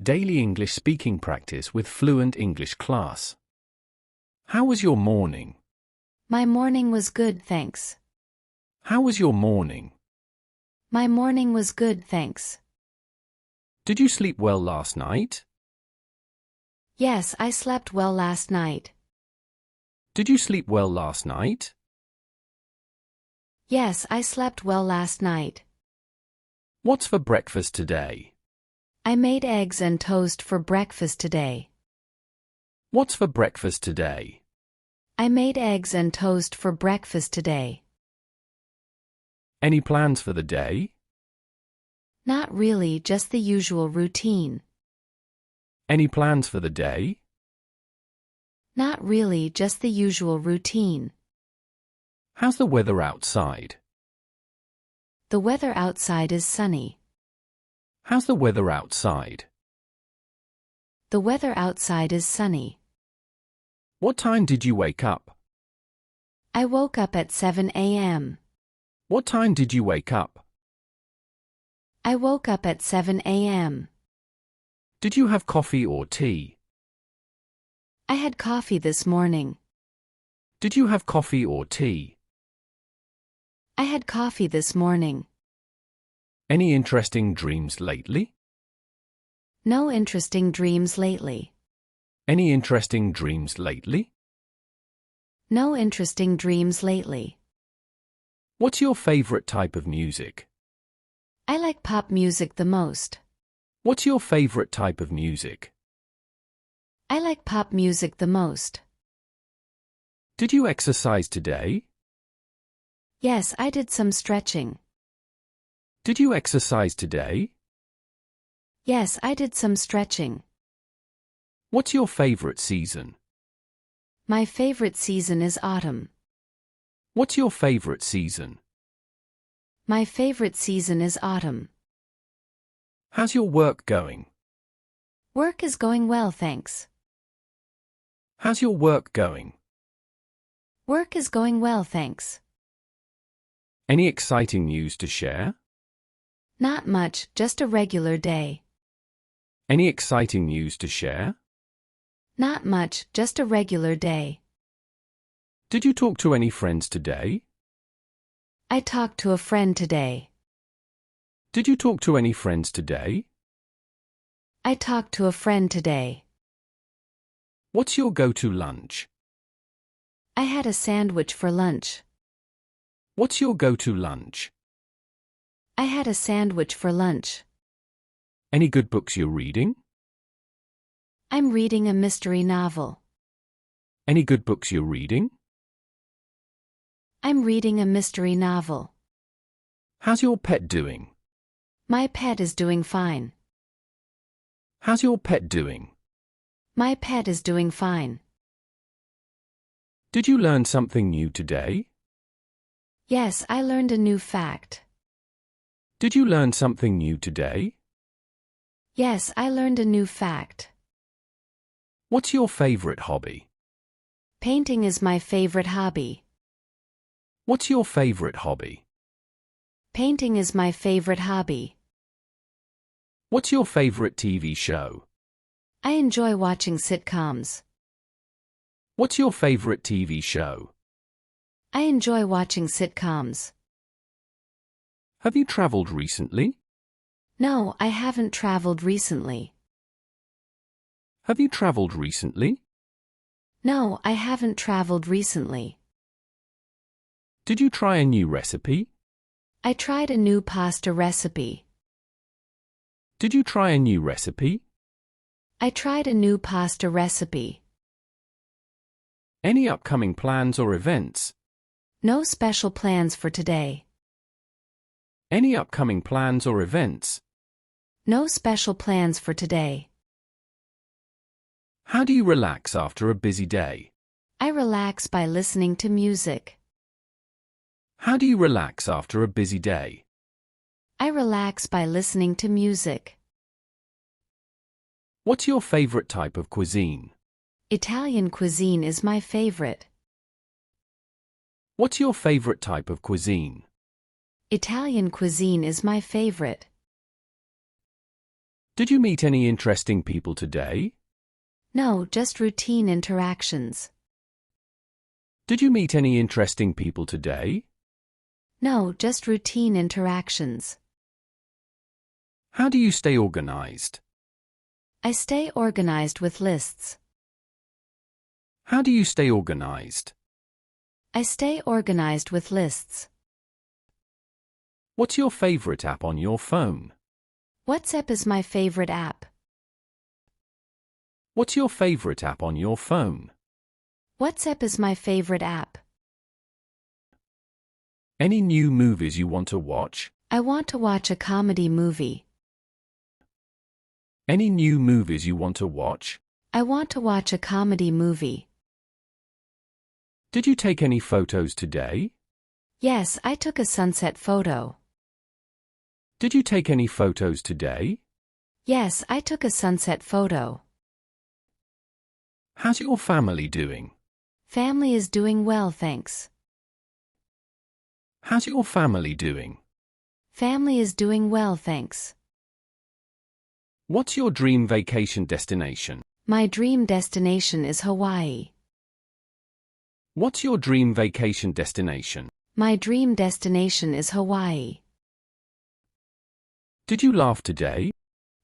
Daily English speaking practice with Fluent English class. How was your morning? My morning was good, thanks. How was your morning? My morning was good, thanks. Did you sleep well last night? Yes, I slept well last night. Did you sleep well last night? Yes, I slept well last night. What's for breakfast today? I made eggs and toast for breakfast today. What's for breakfast today? I made eggs and toast for breakfast today. Any plans for the day? Not really, just the usual routine. Any plans for the day? Not really, just the usual routine. How's the weather outside? The weather outside is sunny. How's the weather outside? The weather outside is sunny. What time did you wake up? I woke up at 7 a.m. What time did you wake up? I woke up at 7 a.m. Did you have coffee or tea? I had coffee this morning. Did you have coffee or tea? I had coffee this morning. Any interesting dreams lately? No interesting dreams lately. Any interesting dreams lately? No interesting dreams lately. What's your favorite type of music? I like pop music the most. What's your favorite type of music? I like pop music the most. Did you exercise today? Yes, I did some stretching. Did you exercise today? Yes, I did some stretching. What's your favorite season? My favorite season is autumn. What's your favorite season? My favorite season is autumn. How's your work going? Work is going well, thanks. How's your work going? Work is going well, thanks. Any exciting news to share? Not much, just a regular day. Any exciting news to share? Not much, just a regular day. Did you talk to any friends today? I talked to a friend today. Did you talk to any friends today? I talked to a friend today. What's your go-to lunch? I had a sandwich for lunch. What's your go-to lunch? I had a sandwich for lunch. Any good books you're reading? I'm reading a mystery novel. Any good books you're reading? I'm reading a mystery novel. How's your pet doing? My pet is doing fine. How's your pet doing? My pet is doing fine. Did you learn something new today? Yes, I learned a new fact. Did you learn something new today? Yes, I learned a new fact. What's your favorite hobby? Painting is my favorite hobby. What's your favorite hobby? Painting is my favorite hobby. What's your favorite TV show? I enjoy watching sitcoms. What's your favorite TV show? I enjoy watching sitcoms. Have you traveled recently? No, I haven't traveled recently. Have you traveled recently? No, I haven't traveled recently. Did you try a new recipe? I tried a new pasta recipe. Did you try a new recipe? I tried a new pasta recipe. Any upcoming plans or events? No special plans for today. Any upcoming plans or events? No special plans for today. How do you relax after a busy day? I relax by listening to music. How do you relax after a busy day? I relax by listening to music. What's your favorite type of cuisine? Italian cuisine is my favorite. What's your favorite type of cuisine? Italian cuisine is my favorite. Did you meet any interesting people today? No, just routine interactions. Did you meet any interesting people today? No, just routine interactions. How do you stay organized? I stay organized with lists. How do you stay organized? I stay organized with lists. What's your favorite app on your phone? WhatsApp is my favorite app. What's your favorite app on your phone? WhatsApp is my favorite app. Any new movies you want to watch? I want to watch a comedy movie. Any new movies you want to watch? I want to watch a comedy movie. Did you take any photos today? Yes, I took a sunset photo. Did you take any photos today? Yes, I took a sunset photo. How's your family doing? Family is doing well, thanks. How's your family doing? Family is doing well, thanks. What's your dream vacation destination? My dream destination is Hawaii. What's your dream vacation destination? My dream destination is Hawaii. Did you laugh today?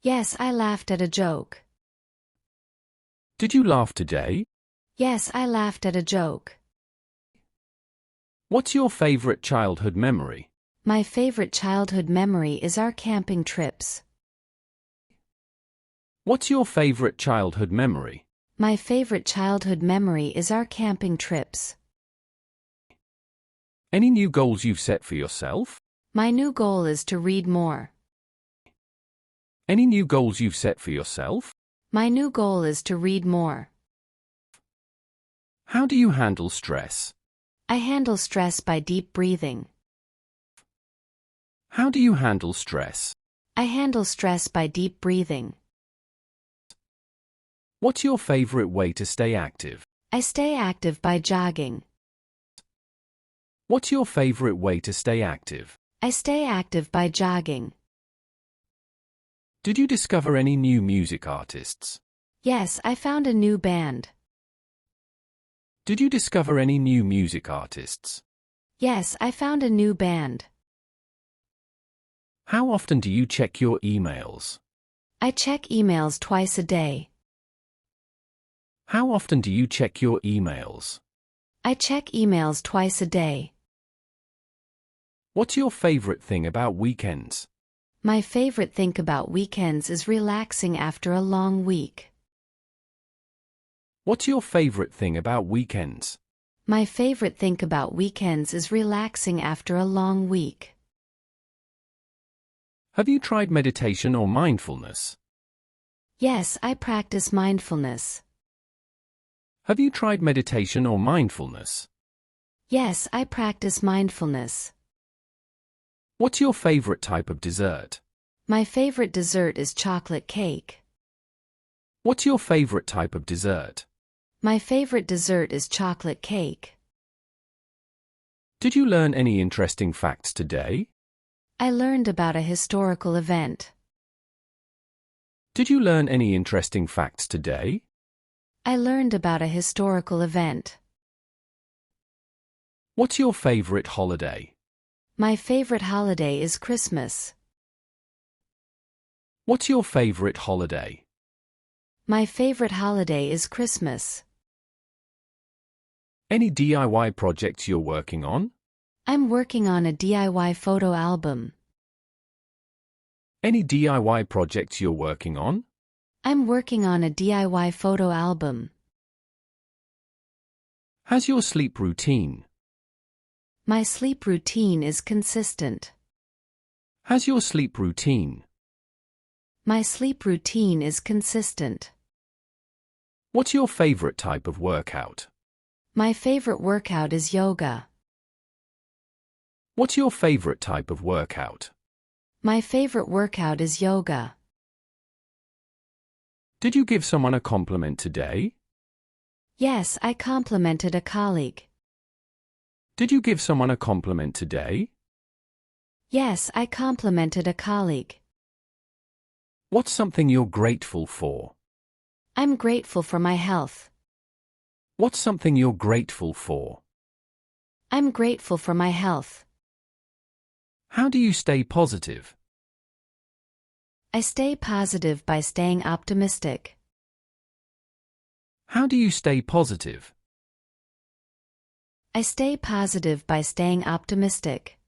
Yes, I laughed at a joke. Did you laugh today? Yes, I laughed at a joke. What's your favorite childhood memory? My favorite childhood memory is our camping trips. What's your favorite childhood memory? My favorite childhood memory is our camping trips. Any new goals you've set for yourself? My new goal is to read more. Any new goals you've set for yourself? My new goal is to read more. How do you handle stress? I handle stress by deep breathing. How do you handle stress? I handle stress by deep breathing. What's your favorite way to stay active? I stay active by jogging. What's your favorite way to stay active? I stay active by jogging. Did you discover any new music artists? Yes, I found a new band. Did you discover any new music artists? Yes, I found a new band. How often do you check your emails? I check emails twice a day. How often do you check your emails? I check emails twice a day. What's your favorite thing about weekends? My favorite thing about weekends is relaxing after a long week. What's your favorite thing about weekends? My favorite thing about weekends is relaxing after a long week. Have you tried meditation or mindfulness? Yes, I practice mindfulness. Have you tried meditation or mindfulness? Yes, I practice mindfulness. What's your favorite type of dessert? My favorite dessert is chocolate cake. What's your favorite type of dessert? My favorite dessert is chocolate cake. Did you learn any interesting facts today? I learned about a historical event. Did you learn any interesting facts today? I learned about a historical event. What's your favorite holiday? My favorite holiday is Christmas. What's your favorite holiday? My favorite holiday is Christmas. Any DIY projects you're working on? I'm working on a DIY photo album. Any DIY projects you're working on? I'm working on a DIY photo album. How's your sleep routine? My sleep routine is consistent. How's your sleep routine? My sleep routine is consistent. What's your favorite type of workout? My favorite workout is yoga. What's your favorite type of workout? My favorite workout is yoga. Did you give someone a compliment today? Yes, I complimented a colleague. Did you give someone a compliment today? Yes, I complimented a colleague. What's something you're grateful for? I'm grateful for my health. What's something you're grateful for? I'm grateful for my health. How do you stay positive? I stay positive by staying optimistic. How do you stay positive? I stay positive by staying optimistic.